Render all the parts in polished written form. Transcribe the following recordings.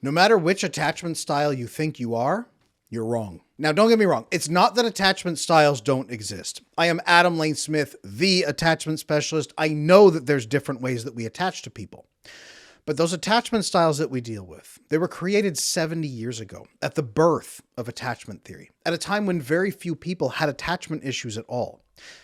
No matter which attachment style you think you are, you're wrong. Now, don't get me wrong. It's not that attachment styles don't exist. I am Adam Lane Smith, the attachment specialist. I know that there's different ways that we attach to people. But those attachment styles that we deal with, they were created 70 years ago at the birth of attachment theory, at a time when very few people had attachment issues at all.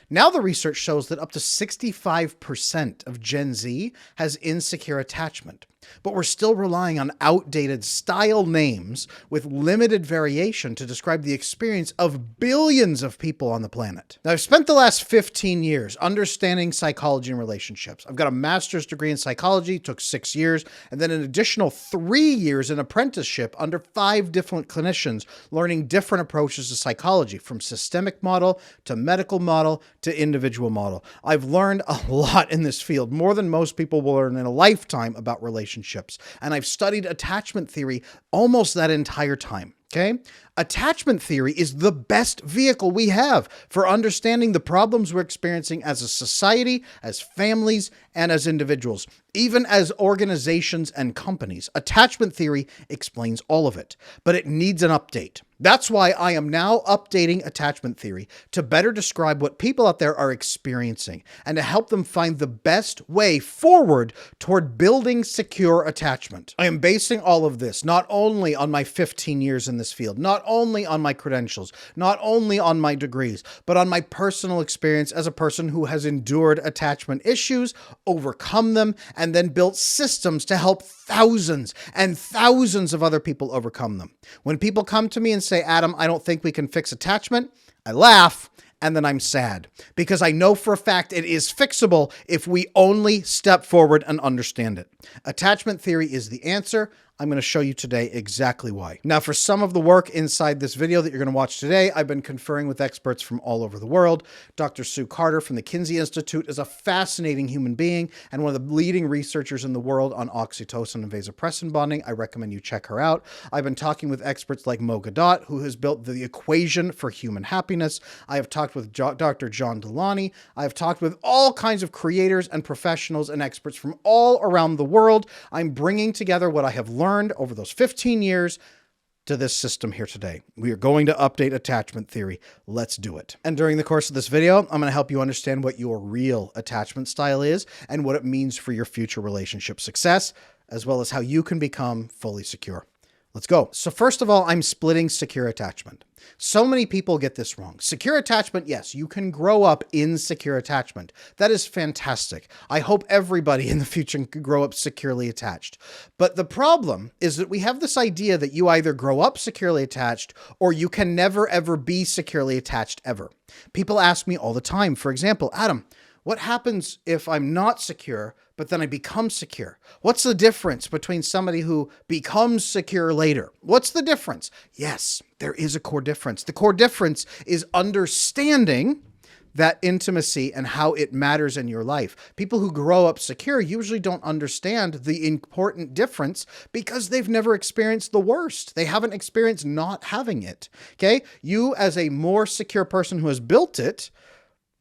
Now the research shows that up to 65% of Gen Z has insecure attachment, but we're still relying on outdated style names with limited variation to describe the experience of billions of people on the planet. Now, I've spent the last 15 years understanding psychology and relationships. I've got a master's degree in psychology, took 6 years, and then an additional 3 years in apprenticeship under 5 different clinicians, learning different approaches to psychology, from systemic model to medical model to individual model. I've learned a lot in this field, more than most people will learn in a lifetime about relationships. And I've studied attachment theory almost that entire time. Okay? Attachment theory is the best vehicle we have for understanding the problems we're experiencing as a society, as families, and as individuals, even as organizations and companies. Attachment theory explains all of it, but it needs an update. That's why I am now updating attachment theory to better describe what people out there are experiencing and to help them find the best way forward toward building secure attachment. I am basing all of this not only on my 15 years in this field, not only on my credentials, not only on my degrees, but on my personal experience as a person who has endured attachment issues, overcome them, and then built systems to help thousands and thousands of other people overcome them. When people come to me and say, Adam, I don't think we can fix attachment, I laugh and then I'm sad because I know for a fact it is fixable if we only step forward and understand it. Attachment theory is the answer. I'm going to show you today exactly why. Now, for some of the work inside this video that you're going to watch today, I've been conferring with experts from all over the world. Dr. Sue Carter from the Kinsey Institute is a fascinating human being and one of the leading researchers in the world on oxytocin and vasopressin bonding. I recommend you check her out. I've been talking with experts like Mo Gadot, who has built the equation for human happiness. I have talked with Dr. John Delaney. I've talked with all kinds of creators and professionals and experts from all around the world. I'm bringing together what I have learned over those 15 years to this system here today. We are going to update attachment theory. Let's do it. And during the course of this video, I'm going to help you understand what your real attachment style is and what it means for your future relationship success, as well as how you can become fully secure. Let's go. So first of all, I'm splitting secure attachment. So many people get this wrong. Secure attachment, yes, you can grow up in secure attachment. That is fantastic. I hope everybody in the future can grow up securely attached. But the problem is that we have this idea that you either grow up securely attached or you can never ever be securely attached ever. People ask me all the time, for example, Adam, what happens if I'm not secure, but then I become secure? What's the difference between somebody who becomes secure later? What's the difference? Yes, there is a core difference. The core difference is understanding that intimacy and how it matters in your life. People who grow up secure usually don't understand the important difference because they've never experienced the worst. They haven't experienced not having it. Okay? You, as a more secure person who has built it,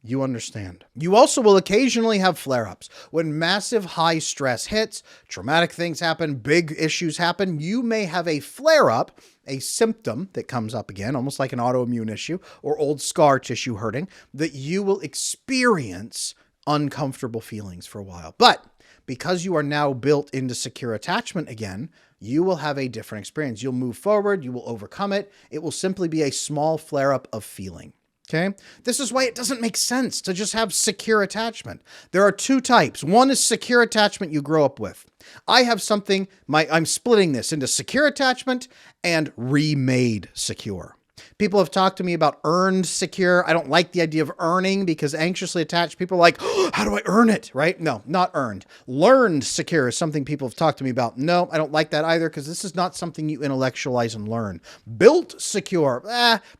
you understand. You also will occasionally have flare-ups. When massive high stress hits, traumatic things happen, big issues happen, you may have a flare-up, a symptom that comes up again, almost like an autoimmune issue or old scar tissue hurting, that you will experience uncomfortable feelings for a while. But because you are now built into secure attachment again, you will have a different experience. You'll move forward, you will overcome it. It will simply be a small flare-up of feeling. Okay. This is why it doesn't make sense to just have secure attachment. There are 2 types. One is secure attachment you grow up with. I have something, I'm splitting this into secure attachment and remade secure. People have talked to me about earned secure. I don't like the idea of earning because anxiously attached people are like, oh, how do I earn it? Right? No, not earned. Learned secure is something people have talked to me about. No, I don't like that either because this is not something you intellectualize and learn. Built secure,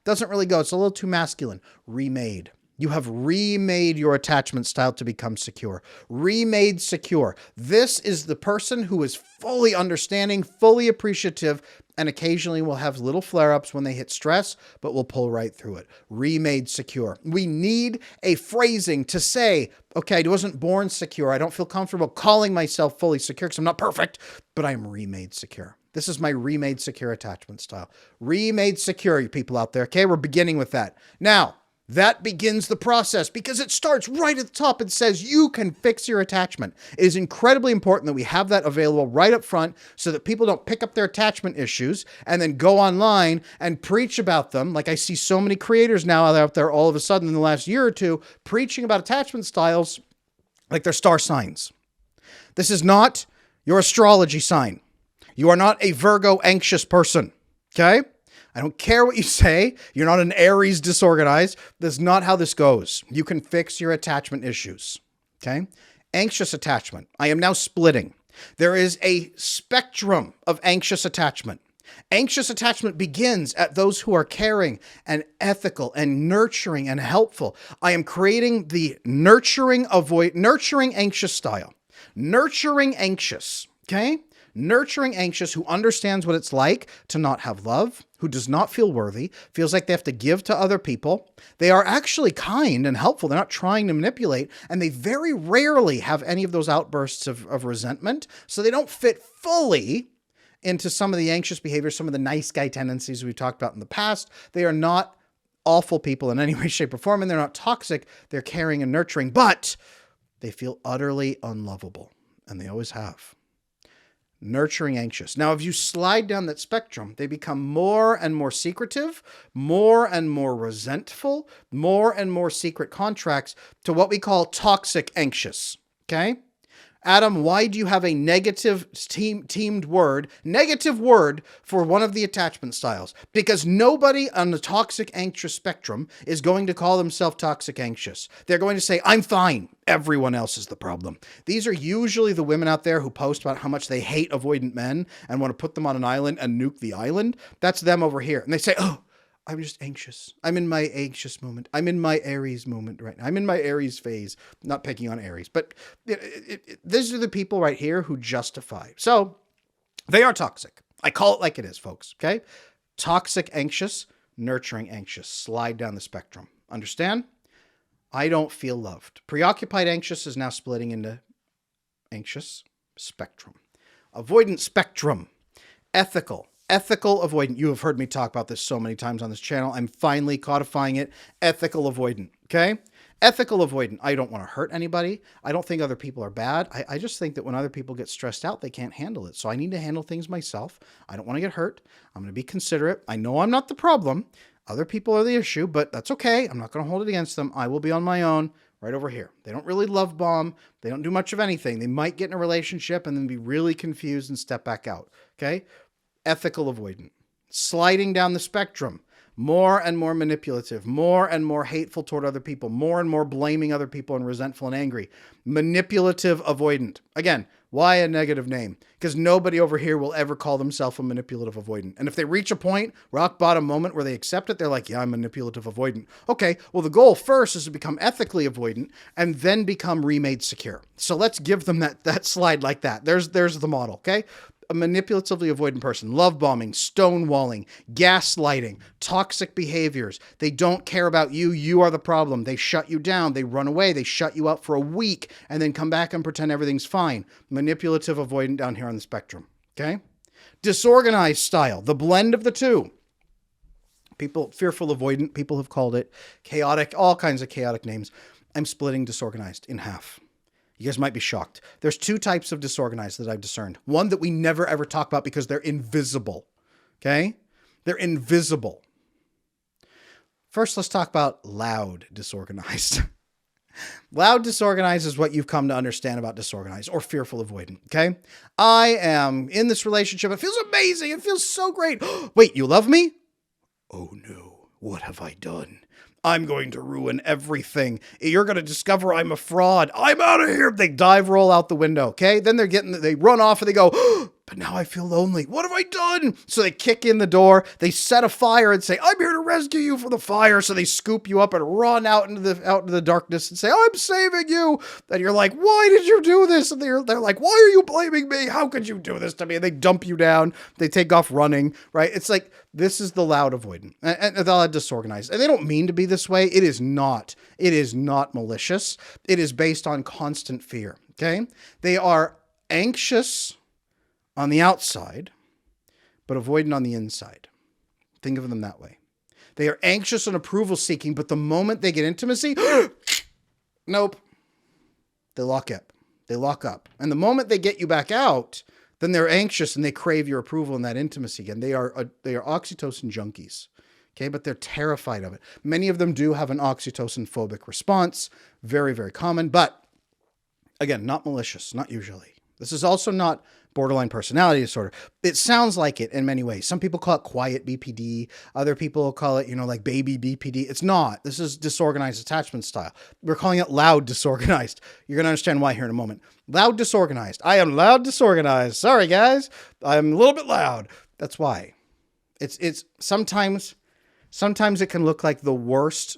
doesn't really go. It's a little too masculine. Remade. You have remade your attachment style to become secure. Remade secure. This is the person who is fully understanding, fully appreciative, and occasionally will have little flare-ups when they hit stress, but will pull right through it. Remade secure. We need a phrasing to say, okay, I wasn't born secure. I don't feel comfortable calling myself fully secure because I'm not perfect, but I'm remade secure. This is my remade secure attachment style. Remade secure, you people out there. Okay, we're beginning with that. Now, that begins the process because it starts right at the top and says you can fix your attachment. It is incredibly important that we have that available right up front so that people don't pick up their attachment issues and then go online and preach about them. Like I see so many creators now out there all of a sudden in the last year or two preaching about attachment styles like they're star signs. This is not your astrology sign. You are not a Virgo anxious person, okay? I don't care what you say. You're not an Aries disorganized. That's not how this goes. You can fix your attachment issues, okay? Anxious attachment. I am now splitting. There is a spectrum of anxious attachment. Anxious attachment begins at those who are caring and ethical and nurturing and helpful. I am creating the nurturing anxious style. Nurturing anxious, okay? Nurturing anxious who understands what it's like to not have love, who does not feel worthy, feels like they have to give to other people. They are actually kind and helpful. They're not trying to manipulate, and they very rarely have any of those outbursts of resentment. So they don't fit fully into some of the anxious behaviors, some of the nice guy tendencies we've talked about in the past. They are not awful people in any way, shape, or form, and they're not toxic. They're caring and nurturing, but they feel utterly unlovable, and they always have. Nurturing anxious. Now, if you slide down that spectrum, they become more and more secretive, more and more resentful, more and more secret contracts to what we call toxic anxious. Okay? Adam, why do you have a negative word for one of the attachment styles? Because nobody on the toxic anxious spectrum is going to call themselves toxic anxious. They're going to say, I'm fine. Everyone else is the problem. These are usually the women out there who post about how much they hate avoidant men and want to put them on an island and nuke the island. That's them over here. And they say, oh, I'm just anxious. I'm in my anxious moment. I'm in my Aries moment right now. I'm in my Aries phase. Not picking on Aries, but these are the people right here who justify. So they are toxic. I call it like it is, folks. Okay. Toxic anxious, nurturing anxious. Slide down the spectrum. Understand? I don't feel loved. Preoccupied anxious is now splitting into anxious spectrum. Avoidant spectrum. Ethical avoidant. You have heard me talk about this so many times on this channel. I'm finally codifying it. Ethical avoidant. Okay? Ethical avoidant. I don't want to hurt anybody. I don't think other people are bad. I just think that when other people get stressed out, they can't handle it. So I need to handle things myself. I don't want to get hurt. I'm going to be considerate. I know I'm not the problem. Other people are the issue, but that's okay. I'm not going to hold it against them. I will be on my own right over here. They don't really love bomb. They don't do much of anything. They might get in a relationship and then be really confused and step back out. Okay? Ethical avoidant. Sliding down the spectrum. More and more manipulative. More and more hateful toward other people. More and more blaming other people and resentful and angry. Manipulative avoidant. Again, why a negative name? Because nobody over here will ever call themselves a manipulative avoidant. And if they reach a point, rock bottom moment where they accept it, they're like, yeah, I'm manipulative avoidant. Okay, well, the goal first is to become ethically avoidant and then become remade secure. So let's give them that slide like that. There's the model, okay? A manipulatively avoidant person, love bombing, stonewalling, gaslighting, toxic behaviors. They don't care about you. You are the problem. They shut you down. They run away. They shut you out for a week and then come back and pretend everything's fine. Manipulative avoidant down here on the spectrum. Okay. Disorganized style, the blend of the two. People, fearful avoidant, people have called it chaotic, all kinds of chaotic names. I'm splitting disorganized in half. You guys might be shocked. There's two types of disorganized that I've discerned. One that we never ever talk about because they're invisible. Okay? They're invisible. First, let's talk about loud disorganized. Loud disorganized is what you've come to understand about disorganized or fearful avoidant. Okay? I am in this relationship. It feels amazing. It feels so great. Wait, you love me? Oh no. What have I done? I'm going to ruin everything. You're going to discover I'm a fraud. I'm out of here. They roll out the window. Okay. Then they run off and they go, but now I feel lonely. What have I done? So they kick in the door. They set a fire and say, I'm here to rescue you from the fire. So they scoop you up and run out into the darkness and say, I'm saving you. And you're like, why did you do this? And they're like, why are you blaming me? How could you do this to me? And they dump you down. They take off running, right? It's like, this is the loud avoidant and the loud disorganized. And they don't mean to be this way. It is not. It is not malicious. It is based on constant fear. Okay. They are anxious on the outside but avoidant on the inside. Think of them that way. They are anxious and approval seeking, but the moment they get intimacy, nope. They lock up. They lock up. And the moment they get you back out, then they're anxious and they crave your approval and that intimacy again. They are oxytocin junkies. Okay, but they're terrified of it. Many of them do have an oxytocin phobic response. Very, very common, but again, not malicious, not usually. This is also not borderline personality disorder. It sounds like it in many ways. Some people call it quiet BPD. Other people call it, like baby BPD. It's not. This is disorganized attachment style. We're calling it loud disorganized. You're going to understand why here in a moment. Loud disorganized. I am loud disorganized. Sorry, guys. I'm a little bit loud. That's why. It's sometimes it can look like the worst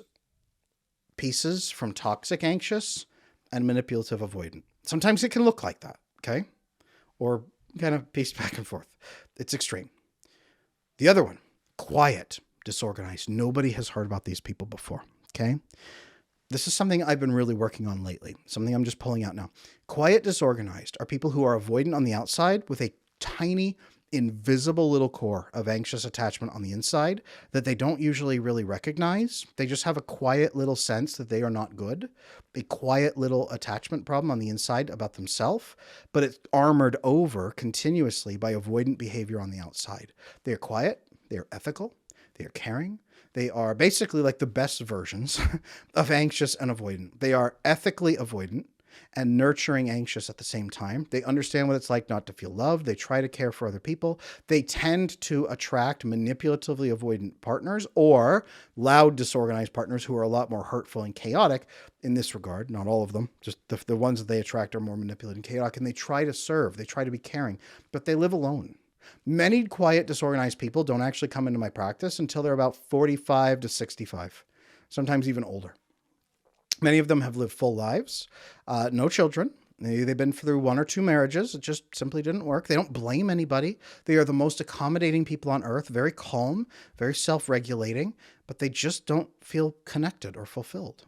pieces from toxic anxious and manipulative avoidant. Sometimes it can look like that. Okay. Or kind of pieced back and forth. It's extreme. The other one, quiet, disorganized. Nobody has heard about these people before. Okay. This is something I've been really working on lately. Something I'm just pulling out now. Quiet, disorganized are people who are avoidant on the outside with a tiny, invisible little core of anxious attachment on the inside that they don't usually really recognize. They just have a quiet little sense that they are not good, a quiet little attachment problem on the inside about themselves, but it's armored over continuously by avoidant behavior on the outside. They are quiet, they are ethical, they are caring. They are basically like the best versions of anxious and avoidant. They are ethically avoidant and nurturing anxious at the same time. They understand what it's like not to feel loved. They try to care for other people. They tend to attract manipulatively avoidant partners or loud, disorganized partners who are a lot more hurtful and chaotic in this regard. Not all of them, just the ones that they attract are more manipulative and chaotic, and they try to serve. They try to be caring, but they live alone. Many quiet, disorganized people don't actually come into my practice until they're about 45 to 65, sometimes even older. Many of them have lived full lives, no children. They've been through one or two marriages. It just simply didn't work. They don't blame anybody. They are the most accommodating people on earth, very calm, very self-regulating, but they just don't feel connected or fulfilled.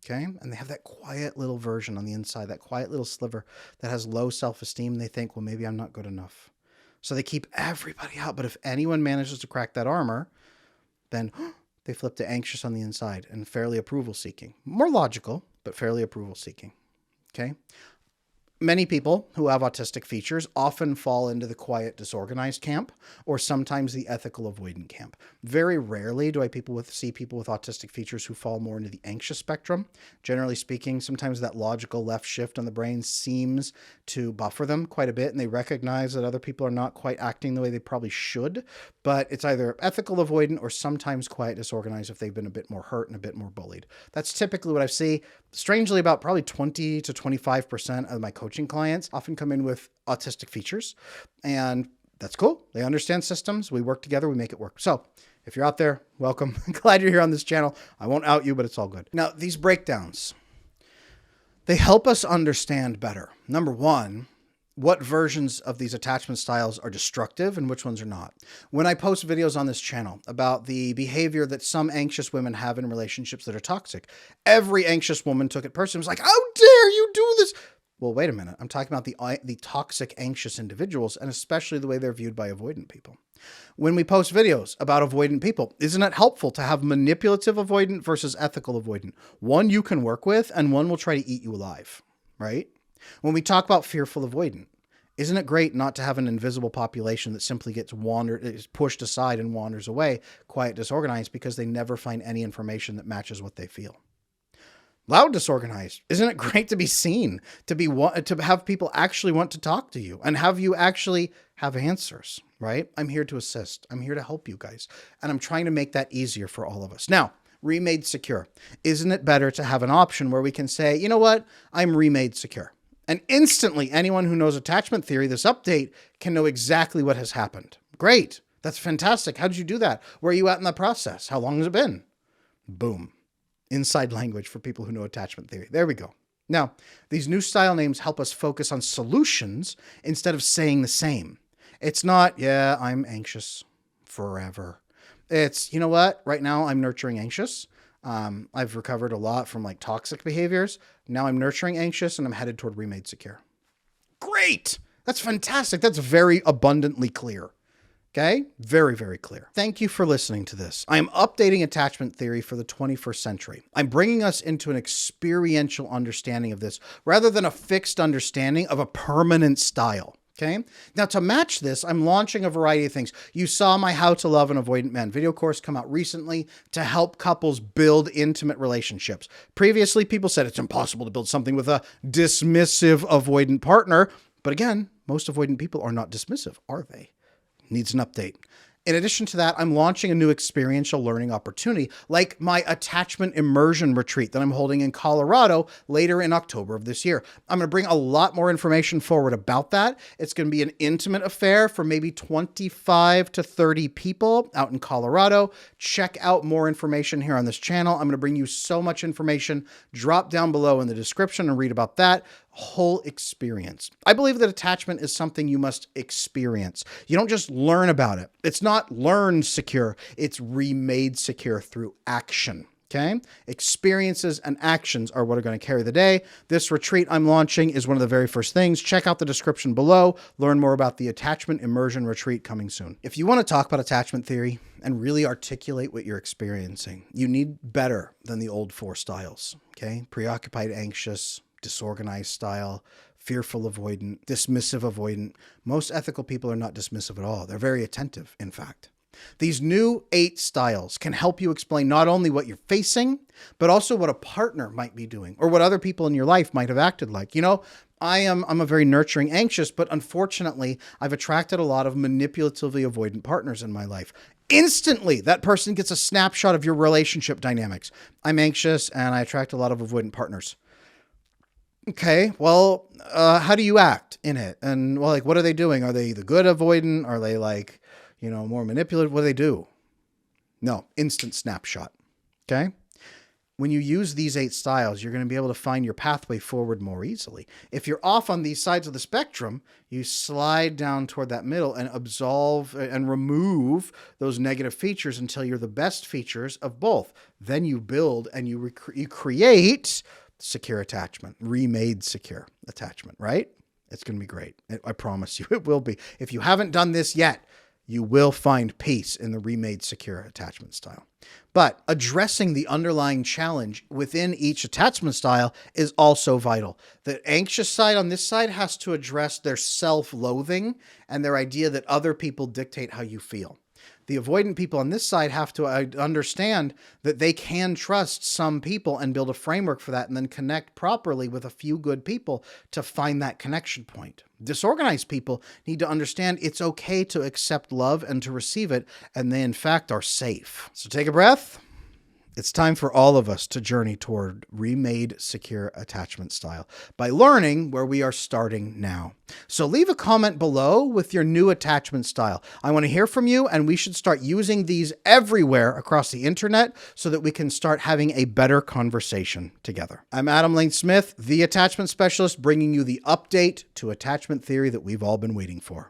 Okay. And they have that quiet little version on the inside, that quiet little sliver that has low self-esteem. They think, well, maybe I'm not good enough. So they keep everybody out. But if anyone manages to crack that armor, then they flip to anxious on the inside and fairly approval seeking. More logical, but fairly approval seeking. Okay. Many people who have autistic features often fall into the quiet, disorganized camp, or sometimes the ethical avoidant camp. Very rarely do I see people with autistic features who fall more into the anxious spectrum. Generally speaking, sometimes that logical left shift on the brain seems to buffer them quite a bit, and they recognize that other people are not quite acting the way they probably should, but it's either ethical avoidant or sometimes quiet, disorganized if they've been a bit more hurt and a bit more bullied. That's typically what I see. Strangely, about probably 20 to 25% of my coaching clients often come in with autistic features, and that's cool. They understand systems. We work together. We make it work. So if you're out there, welcome. Glad you're here on this channel. I won't out you, but it's all good. Now, these breakdowns, they help us understand better. Number one, what versions of these attachment styles are destructive and which ones are not. When I post videos on this channel about the behavior that some anxious women have in relationships that are toxic, every anxious woman took it personally. It was like, how dare you do this? Well, wait a minute. I'm talking about the toxic, anxious individuals, and especially the way they're viewed by avoidant people. When we post videos about avoidant people, isn't it helpful to have manipulative avoidant versus ethical avoidant? One you can work with, and one will try to eat you alive, right? When we talk about fearful avoidant, isn't it great not to have an invisible population that simply is pushed aside and wanders away, quiet, disorganized, because they never find any information that matches what they feel? Loud, disorganized. Isn't it great to be seen, to have people actually want to talk to you and have you actually have answers, right? I'm here to assist. I'm here to help you guys. And I'm trying to make that easier for all of us. Now, Remade Secure. Isn't it better to have an option where we can say, you know what? I'm Remade Secure. And instantly, anyone who knows attachment theory, this update can know exactly what has happened. Great. That's fantastic. How did you do that? Where are you at in the process? How long has it been? Boom. Inside language for people who know attachment theory. There we go. Now, these new style names help us focus on solutions instead of saying the same. It's not, yeah, I'm anxious forever. It's, you know what? Right now, I'm nurturing anxious. I've recovered a lot from like toxic behaviors. Now I'm nurturing anxious and I'm headed toward Remade Secure. Great. That's fantastic. That's very abundantly clear. Okay? Very, very clear. Thank you for listening to this. I am updating attachment theory for the 21st century. I'm bringing us into an experiential understanding of this rather than a fixed understanding of a permanent style. Okay. Now to match this, I'm launching a variety of things. You saw my How to Love an Avoidant Man video course come out recently to help couples build intimate relationships. Previously, people said it's impossible to build something with a dismissive avoidant partner. But again, most avoidant people are not dismissive, are they? Needs an update. In addition to that, I'm launching a new experiential learning opportunity, like my attachment immersion retreat that I'm holding in Colorado later in October of this year. I'm going to bring a lot more information forward about that. It's going to be an intimate affair for maybe 25 to 30 people out in Colorado. Check out more information here on this channel. I'm going to bring you so much information. Drop down below in the description and read about that whole experience. I believe that attachment is something you must experience. You don't just learn about it. It's not learned secure. It's remade secure through action. Okay? Experiences and actions are what are going to carry the day. This retreat I'm launching is one of the very first things. Check out the description below. Learn more about the attachment immersion retreat coming soon. If you want to talk about attachment theory and really articulate what you're experiencing, you need better than the old 4 styles. Okay? Preoccupied, anxious, disorganized style, fearful avoidant, dismissive avoidant. Most ethical people are not dismissive at all. They're very attentive, in fact. These new 8 styles can help you explain not only what you're facing, but also what a partner might be doing or what other people in your life might have acted like. You know, I'm a very nurturing, anxious, but unfortunately, I've attracted a lot of manipulatively avoidant partners in my life. Instantly, that person gets a snapshot of your relationship dynamics. I'm anxious and I attract a lot of avoidant partners. Okay, well, how do you act in it? And well, like, what are they doing? Are they the good avoidant? Are they like, you know, more manipulative? What do they do? No, instant snapshot. Okay. When you use these 8 styles, you're going to be able to find your pathway forward more easily. If you're off on these sides of the spectrum, you slide down toward that middle and absolve and remove those negative features until you're the best features of both. Then you build and you create secure attachment, remade secure attachment, right? It's going to be great. I promise you it will be. If you haven't done this yet, you will find peace in the remade secure attachment style. But addressing the underlying challenge within each attachment style is also vital. The anxious side on this side has to address their self-loathing and their idea that other people dictate how you feel. The avoidant people on this side have to understand that they can trust some people and build a framework for that and then connect properly with a few good people to find that connection point. Disorganized people need to understand it's okay to accept love and to receive it, and they in fact are safe. So take a breath. It's time for all of us to journey toward remade secure attachment style by learning where we are starting now. So leave a comment below with your new attachment style. I want to hear from you, and we should start using these everywhere across the internet so that we can start having a better conversation together. I'm Adam Lane Smith, the attachment specialist, bringing you the update to attachment theory that we've all been waiting for.